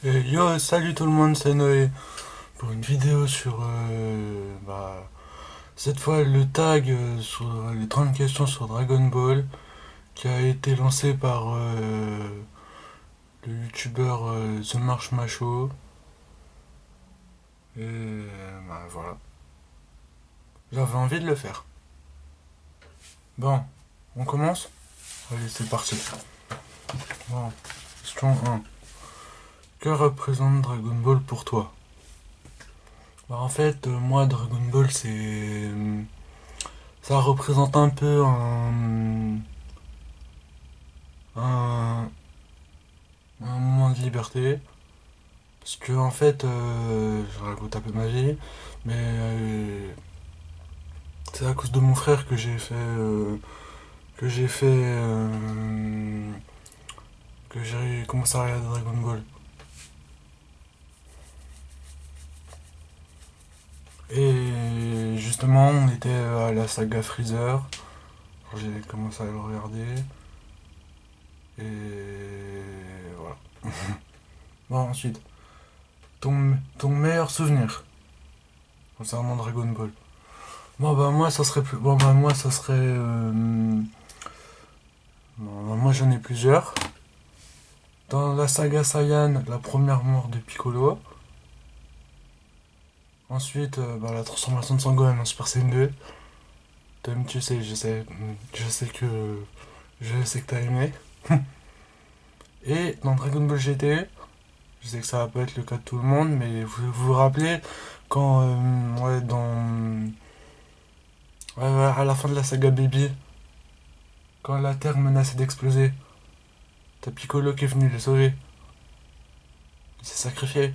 Yo, salut tout le monde, c'est Noé pour une vidéo sur cette fois le tag sur les 30 questions sur Dragon Ball qui a été lancé par le youtubeur The Marshmallow et voilà, j'avais envie de le faire. Bon, on commence. Allez, c'est parti. Bon, question 1. Que représente Dragon Ball pour toi? En fait, moi Dragon Ball ça représente un peu un, un moment de liberté. Parce que en fait, je raconte un peu ma vie, mais c'est à cause de mon frère que j'ai commencé à regarder Dragon Ball. Et justement, on était à la saga Freezer. J'ai commencé à le regarder. Et voilà. Bon, ensuite, ton meilleur souvenir concernant Dragon Ball. Bon, bah, moi, ça serait plus. Bon, bah, moi, ça serait. Bon, bah, moi, j'en ai plusieurs. Dans la saga Saiyan, la première mort de Piccolo. Ensuite, la transformation de Sangohan en Super Saiyan 2. Tom, tu sais, je sais que t'as aimé. Et dans Dragon Ball GT, je sais que ça va pas être le cas de tout le monde, mais vous rappelez quand, à la fin de la saga Baby, quand la Terre menaçait d'exploser, t'as Piccolo qui est venu le sauver. Il s'est sacrifié.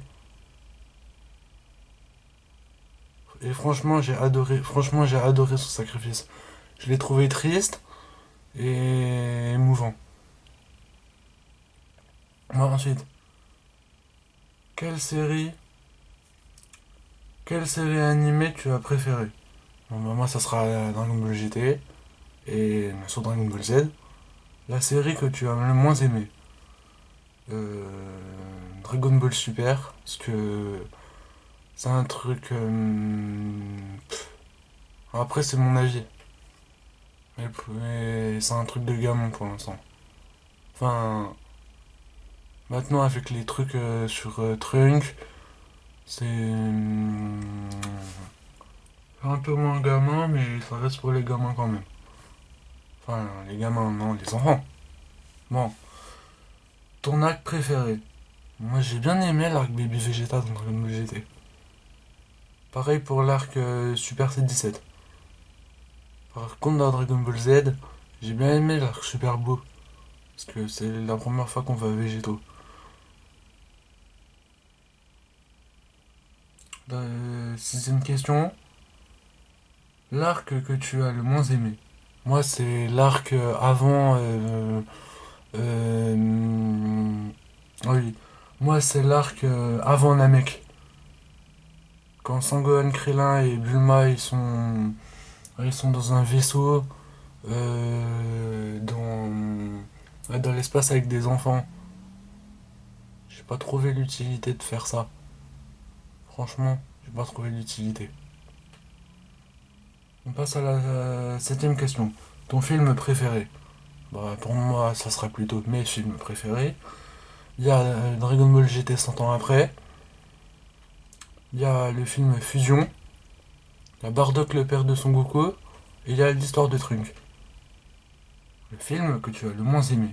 Et franchement, j'ai adoré son sacrifice. Je l'ai trouvé triste et émouvant. Bon, ensuite, quelle série, quelle série animée tu as préférée? Bon, bah, moi, ça sera Dragon Ball GT et sur Dragon Ball Z. La série que tu as le moins aimée? Euh, Dragon Ball Super, parce que c'est un truc. Après, c'est mon avis. Mais c'est un truc de gamin pour l'instant. Enfin, maintenant, avec les trucs sur Trunk, c'est un peu moins gamin, mais ça reste pour les gamins quand même. Enfin, les gamins, non, les enfants. Bon, ton arc préféré? Moi, j'ai bien aimé l'arc Baby Vegeta dans Dragon Ball GT. Pareil pour l'arc Super C17. Par contre, dans Dragon Ball Z, j'ai bien aimé l'arc Super Beau. Parce que c'est la première fois qu'on voit Végéto. Sixième question. L'arc que tu as le moins aimé? Moi, c'est l'arc avant. Oui. Moi, c'est l'arc avant Namek. Quand Sangohan, Krillin et Bulma ils sont dans un vaisseau dans l'espace avec des enfants. J'ai pas trouvé l'utilité de faire ça. Franchement, j'ai pas trouvé l'utilité. On passe à la septième question. Ton film préféré? Bah, pour moi, ça sera plutôt mes films préférés. Il y a Dragon Ball GT 100 ans après. Il y a le film Fusion. Il y a Bardock le père de Son Goku. Et il y a l'histoire de Trunk. Le film que tu as le moins aimé?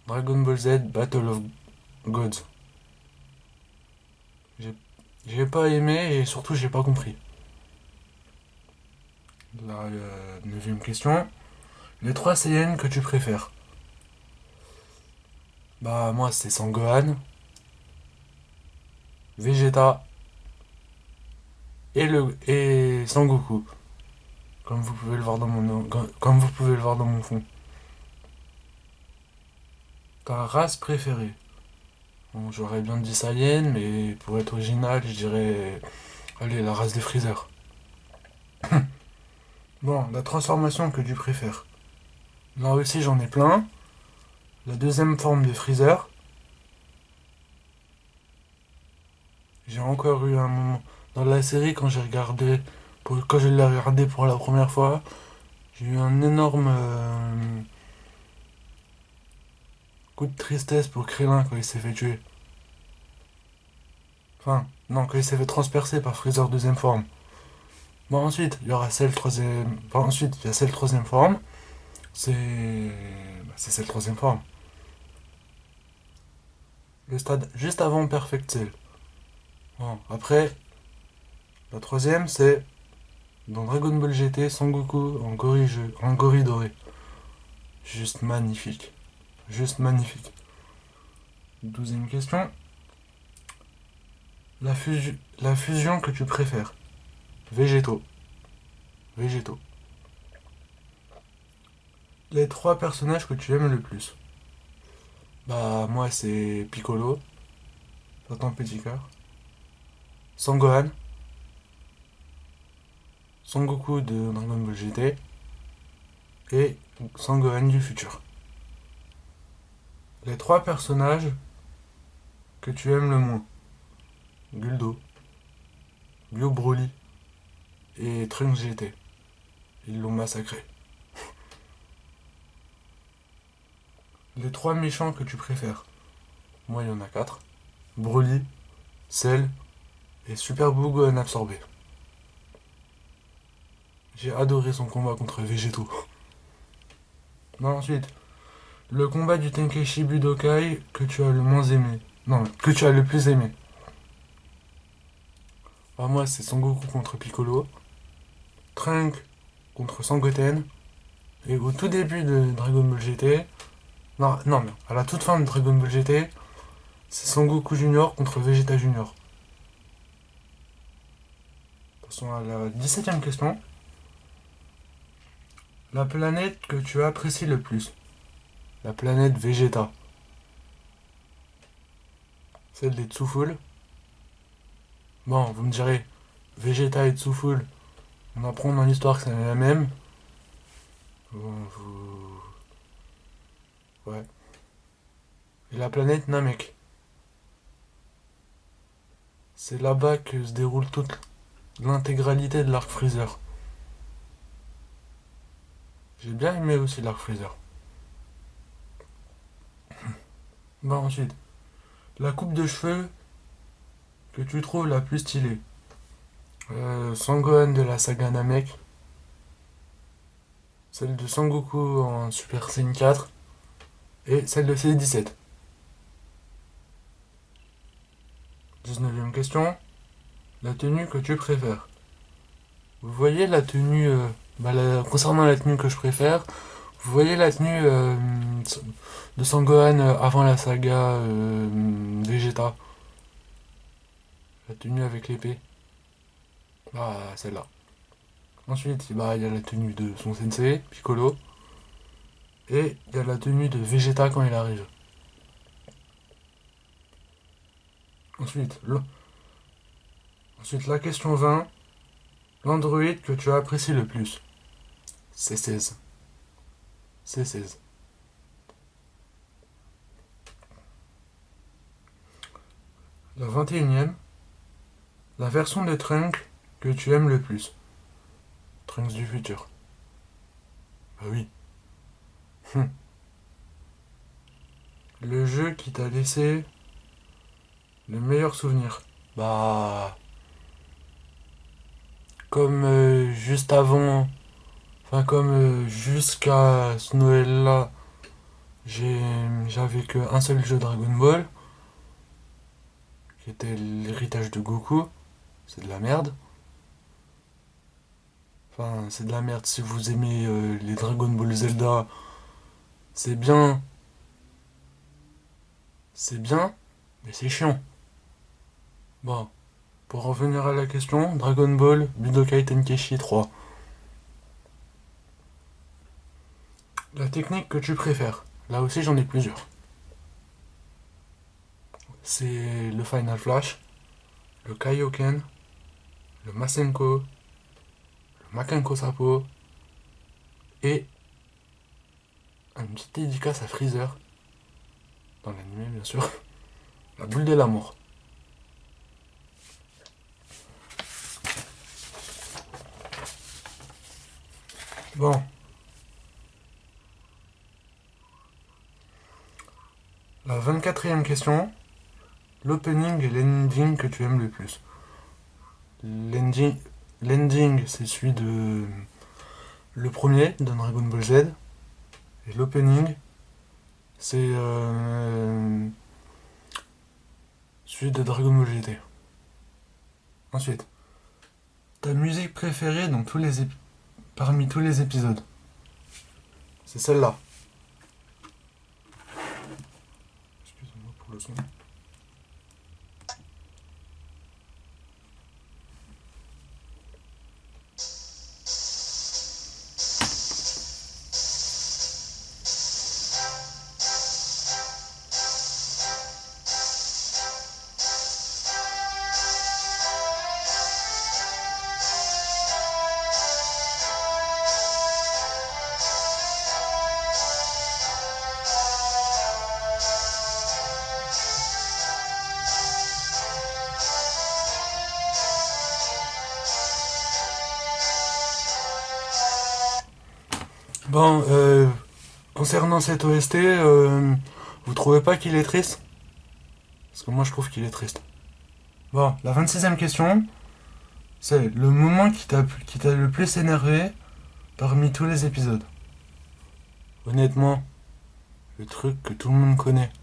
Dragon Ball Z Battle of Gods. J'ai j'ai pas aimé et surtout j'ai pas compris. La neuvième question. Les trois Saiyans que tu préfères? Bah moi c'est Sangohan, Vegeta et Sangoku. Comme vous pouvez le voir dans comme vous pouvez le voir dans mon fond. Ta race préférée? Bon, j'aurais bien dit Saiyan, mais pour être original, je dirais allez, la race des Freezer. Bon, la transformation que tu préfères? Là aussi j'en ai plein. La deuxième forme de Freezer, J'ai encore eu un moment dans la série quand quand je l'ai regardé pour la première fois, j'ai eu un énorme coup de tristesse pour Krillin quand il s'est fait tuer. Enfin, non, quand il s'est fait transpercer par Freezer deuxième forme. Bon, ensuite, il y aura Cell troisième. Enfin, ensuite, il y a Cell troisième forme. C'est. C'est Cell troisième forme. Le stade juste avant Perfect Cell. Bon, après, la troisième, c'est dans Dragon Ball GT, Sangoku en gorille doré. Juste magnifique. Juste magnifique. Douzième question. La fusion que tu préfères. Végétaux. Végétaux. Les trois personnages que tu aimes le plus. Bah, moi, c'est Piccolo, Satan Petit Cœur, Sangohan, Son Goku de Dragon Ball GT et Sangohan du futur. Les trois personnages que tu aimes le moins. Guldo, Bio Broly et Trunks GT. Ils l'ont massacré. Les trois méchants que tu préfères. Moi, il y en a quatre. Broly, Cell et Super Buu absorbé. J'ai adoré son combat contre Végétaux. Non, ensuite, le combat du Tenkaichi Budokai que tu as le moins aimé. Non, que tu as le plus aimé. Ah, moi, c'est Sangoku contre Piccolo, Trunk contre Sangoten, et au tout début de Dragon Ball GT. Non, non, mais à la toute fin de Dragon Ball GT, c'est Sangoku Junior contre Vegeta Junior. Passons à la 17ème question. La planète que tu apprécies le plus. La planète Vegeta. Celle des Tsuful. Bon, vous me direz, Vegeta et Tsuful, on apprend dans l'histoire que c'est la même. Ouais. Et la planète Namek. C'est là-bas que se déroule toute l'intégralité de l'arc Freezer. J'ai bien aimé aussi l'arc Freezer. Bon, ensuite, la coupe de cheveux que tu trouves la plus stylée. Sangohan de la saga Namek. Celle de Sangoku en Super Saiyan 4. Et celle de C17. 19ème question. La tenue que tu préfères. Vous voyez la tenue. Concernant la tenue que je préfère, vous voyez la tenue de Sangohan avant la saga Vegeta. La tenue avec l'épée. Bah, celle-là. Ensuite, bah, il y a la tenue de son sensei, Piccolo. Et il y a la tenue de Vegeta quand il arrive. Ensuite, la question 20. L'Android que tu apprécies le plus. C16. C16. La 21ème. La version de Trunks que tu aimes le plus. Trunks du futur. Bah oui. Le jeu qui t'a laissé le meilleur souvenir. Bah, comme juste avant, enfin comme jusqu'à ce Noël-là, j'avais qu'un seul jeu Dragon Ball, qui était l'héritage de Goku. C'est de la merde. Enfin, c'est de la merde si vous aimez les Dragon Ball Zelda. C'est bien, c'est bien, mais c'est chiant. Bon, pour revenir à la question, Dragon Ball Budokai Tenkaichi 3. La technique que tu préfères. Là aussi, j'en ai plusieurs. C'est le Final Flash, le Kaioken, le Masenko, le Makenko Sapo et une petite dédicace à Freezer, dans l'anime bien sûr, la boule de l'amour. Bon, la 24e question. L'opening et l'ending que tu aimes le plus. L'ending, l'ending c'est celui de... Le premier, de Dragon Ball Z. Et l'opening, c'est celui de Dragon Ball GT. Ensuite, ta musique préférée dans parmi tous les épisodes. C'est celle-là. Excusez-moi pour le son. Bon, concernant cet OST, vous trouvez pas qu'il est triste? Parce que moi je trouve qu'il est triste. Bon, la 26e question, c'est le moment qui t'a le plus énervé parmi tous les épisodes. Honnêtement, le truc que tout le monde connaît,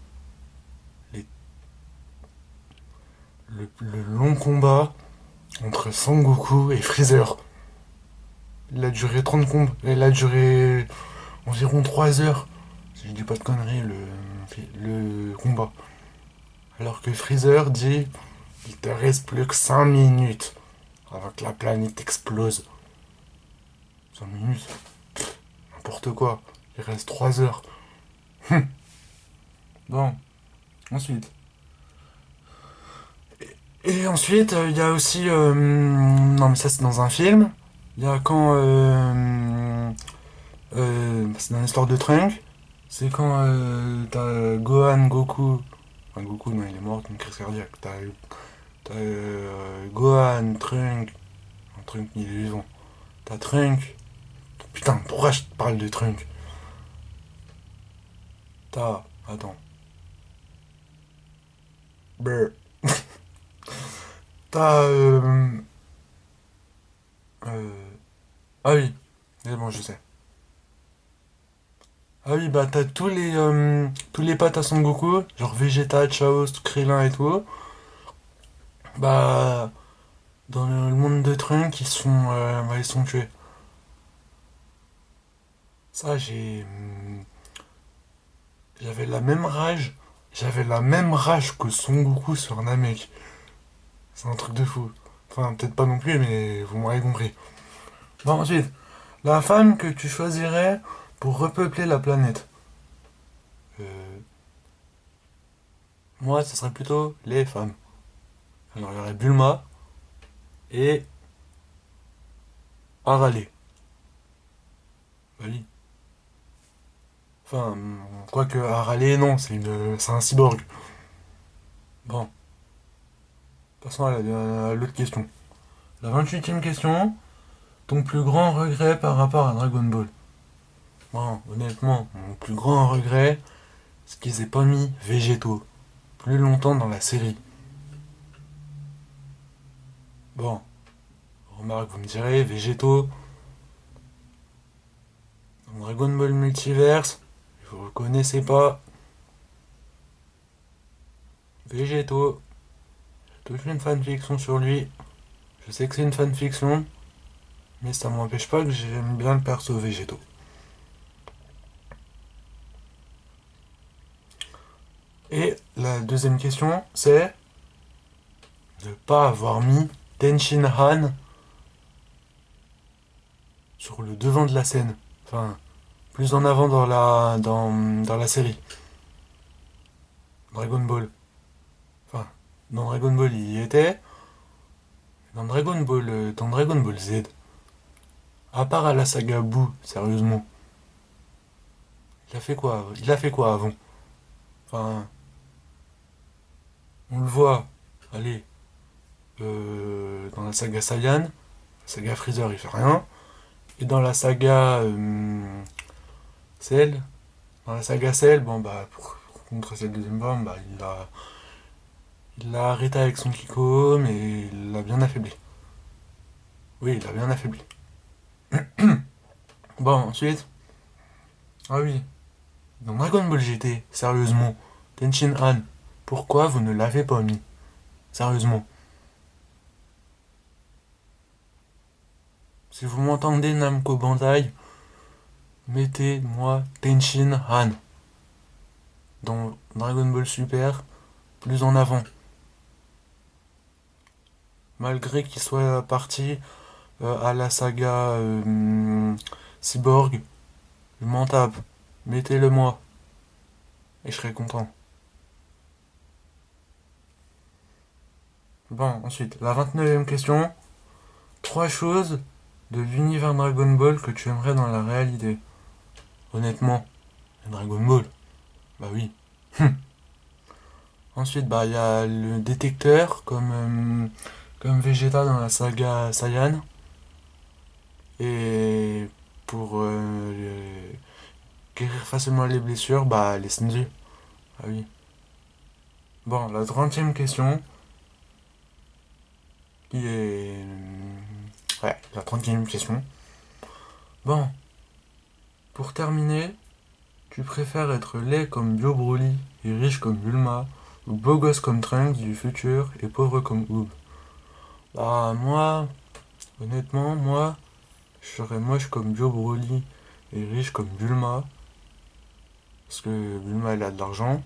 les- le long combat entre Sangoku et Freezer. Il a duré 30 combats, il a duré environ 3 heures, si je dis pas de conneries, le combat. Alors que Freezer dit, il te reste plus que 5 minutes avant que la planète explose. 5 minutes, n'importe quoi. Il reste 3 heures. Bon, ensuite. Et ensuite, il y a aussi... non mais ça c'est dans un film. Il y a quand... c'est dans l'histoire de Trunk. C'est quand t'as Gohan, Goku... Enfin Goku non il est mort d'une crise cardiaque. T'as Gohan, Trunk... Non, Trunk il est vivant. T'as Trunk... Putain, pourquoi je te parle de Trunk? T'as... Attends. Brr. T'as... euh, Ah oui, c'est bon, je sais. Ah oui, bah t'as tous les potes à Son Goku, genre Vegeta, Chaos, Krillin et tout. Bah, dans le monde de Trunk, ils sont tués. Ça, j'avais la même rage. J'avais la même rage que Son Goku sur Namek. C'est un truc de fou. Enfin, peut-être pas non plus, mais vous m'aurez compris. Bon, ensuite, la femme que tu choisirais pour repeupler la planète. Euh, Moi, ce serait plutôt les femmes. Alors, il y aurait Bulma et Haralé. Bah oui. Enfin, quoique Haralé, non, c'est un cyborg. Bon, passons à l'autre question. La 28e question. Ton plus grand regret par rapport à Dragon Ball. Bon, honnêtement, mon plus grand regret, c'est qu'ils aient pas mis végétaux plus longtemps dans la série. Bon, remarque, vous me direz, végétaux, dans Dragon Ball Multiverse, vous ne connaissez pas, végétaux, toute une fanfiction sur lui. Je sais que c'est une fanfiction, mais ça m'empêche pas que j'aime bien le perso végétaux. Et la deuxième question, c'est de ne pas avoir mis Tenshin Han sur le devant de la scène. Enfin, plus en avant dans la série. Dragon Ball. Enfin, dans Dragon Ball, il y était. Dans Dragon Ball Z, à part à la saga Boo, sérieusement, il a fait quoi? Il a fait quoi avant? Enfin, on le voit, allez, dans la saga Saiyan, la saga Freezer, il fait rien. Et dans la saga Cell, bon bah pour contre cette deuxième forme, bah il l'a arrêté avec son Kiko, mais il l'a bien affaibli. Oui, il l'a bien affaibli. Bon, ensuite, ah oui, dans Dragon Ball GT, sérieusement, Tenshin Han, pourquoi vous ne l'avez pas mis? Sérieusement. Si vous m'entendez, Namco Bandai, mettez-moi Tenshin Han dans Dragon Ball Super plus en avant. Malgré qu'il soit parti à la saga Cyborg, je m'en tape. Mettez-le moi et je serai content. Bon, ensuite, la 29e question. Trois choses de l'univers Dragon Ball que tu aimerais dans la réalité. Honnêtement, Dragon Ball. Bah oui. Ensuite, bah il y a le détecteur comme Vegeta dans la saga Saiyan. Et pour guérir facilement les blessures, bah les Senzu. Ah oui. Bon, la 30e question, qui est... Ouais, la 30e question. Bon, pour terminer, tu préfères être laid comme Bio Broly et riche comme Bulma, ou beau gosse comme Trunks du futur et pauvre comme Oob? Bah moi, honnêtement, moi, je serais moche comme Bio Broly et riche comme Bulma, parce que Bulma elle a de l'argent.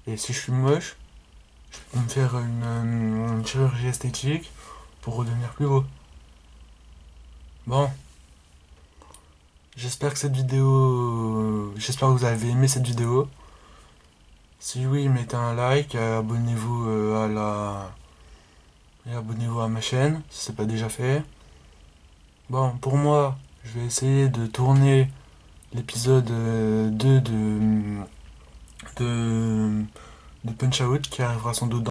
Et si je suis moche, je peux me faire une chirurgie esthétique pour redevenir plus beau. Bon, j'espère que cette vidéo... J'espère que vous avez aimé cette vidéo. Si oui, mettez un like, abonnez-vous à la... Et abonnez-vous à ma chaîne, si c'est pas déjà fait. Bon, pour moi, je vais essayer de tourner l'épisode 2 de Punch Out qui arrivera sans doute